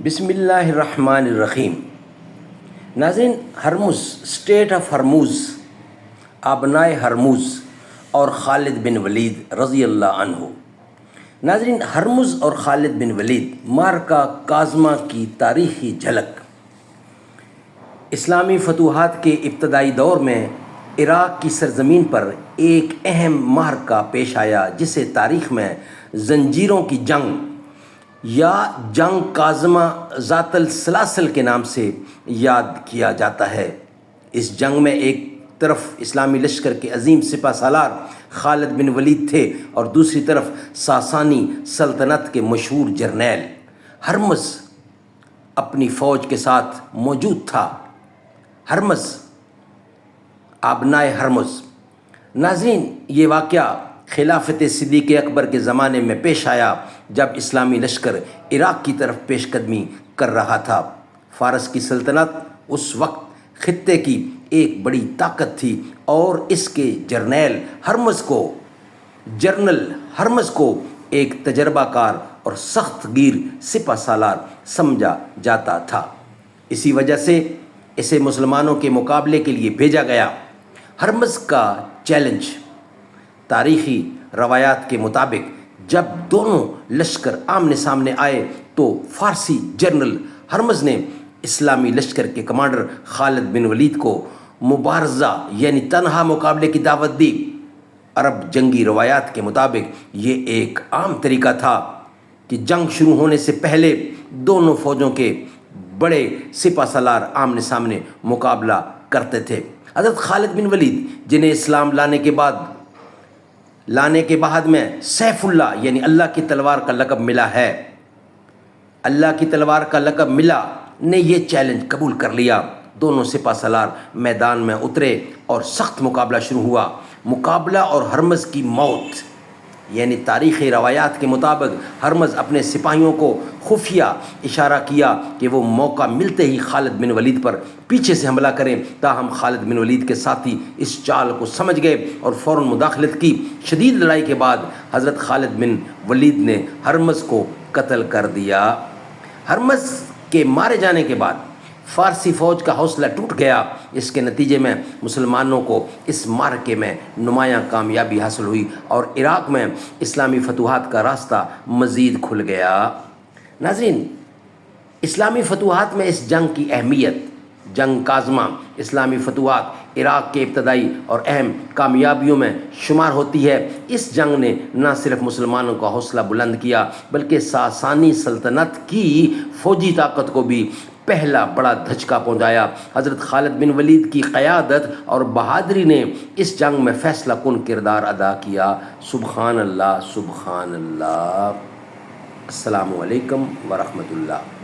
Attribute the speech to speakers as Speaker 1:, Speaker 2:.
Speaker 1: بسم اللہ الرحمن الرحیم۔ ناظرین، ہرمز، اسٹیٹ آف ہرموز، آبنائے ہرموز اور خالد بن ولید رضی اللہ عنہ۔ ناظرین، ہرمز اور خالد بن ولید معرکہ کاظمہ کی تاریخی جھلک۔ اسلامی فتوحات کے ابتدائی دور میں عراق کی سرزمین پر ایک اہم معرکہ پیش آیا جسے تاریخ میں زنجیروں کی جنگ یا جنگ کاظمہ ذات السلاسل کے نام سے یاد کیا جاتا ہے۔ اس جنگ میں ایک طرف اسلامی لشکر کے عظیم سپہ سالار خالد بن ولید تھے اور دوسری طرف ساسانی سلطنت کے مشہور جرنیل ہرمز اپنی فوج کے ساتھ موجود تھا۔ ہرمز، آبنائے ہرمز۔ ناظرین، یہ واقعہ خلافت صدیق اکبر کے زمانے میں پیش آیا جب اسلامی لشکر عراق کی طرف پیش قدمی کر رہا تھا۔ فارس کی سلطنت اس وقت خطے کی ایک بڑی طاقت تھی اور اس کے جرنیل ہرمز کو ایک تجربہ کار اور سخت گیر سپہ سالار سمجھا جاتا تھا۔ اسی وجہ سے اسے مسلمانوں کے مقابلے کے لیے بھیجا گیا۔ ہرمز کا چیلنج۔ تاریخی روایات کے مطابق جب دونوں لشکر آمنے سامنے آئے تو فارسی جنرل ہرمز نے اسلامی لشکر کے کمانڈر خالد بن ولید کو مبارزہ یعنی تنہا مقابلے کی دعوت دی۔ عرب جنگی روایات کے مطابق یہ ایک عام طریقہ تھا کہ جنگ شروع ہونے سے پہلے دونوں فوجوں کے بڑے سپہ سالار آمنے سامنے مقابلہ کرتے تھے۔ حضرت خالد بن ولید، جنہیں اسلام لانے کے بعد میں سیف اللہ یعنی اللہ کی تلوار کا لقب ملا، نے یہ چیلنج قبول کر لیا۔ دونوں سپہ سالار میدان میں اترے اور سخت مقابلہ شروع ہوا۔ مقابلہ اور ہرمز کی موت، یعنی تاریخی روایات کے مطابق ہرمز اپنے سپاہیوں کو خفیہ اشارہ کیا کہ وہ موقع ملتے ہی خالد بن ولید پر پیچھے سے حملہ کریں، تاہم خالد بن ولید کے ساتھی اس چال کو سمجھ گئے اور فوراً مداخلت کی۔ شدید لڑائی کے بعد حضرت خالد بن ولید نے ہرمز کو قتل کر دیا۔ ہرمز کے مارے جانے کے بعد فارسی فوج کا حوصلہ ٹوٹ گیا۔ اس کے نتیجے میں مسلمانوں کو اس معرکے میں نمایاں کامیابی حاصل ہوئی اور عراق میں اسلامی فتوحات کا راستہ مزید کھل گیا۔ ناظرین، اسلامی فتوحات میں اس جنگ کی اہمیت، جنگ کاظمہ اسلامی فتوحات عراق کے ابتدائی اور اہم کامیابیوں میں شمار ہوتی ہے۔ اس جنگ نے نہ صرف مسلمانوں کا حوصلہ بلند کیا بلکہ ساسانی سلطنت کی فوجی طاقت کو بھی پہلا بڑا دھچکا پہنچایا۔ حضرت خالد بن ولید کی قیادت اور بہادری نے اس جنگ میں فیصلہ کن کردار ادا کیا۔ سبحان اللہ، سبحان اللہ۔ السلام علیکم ورحمۃ اللہ۔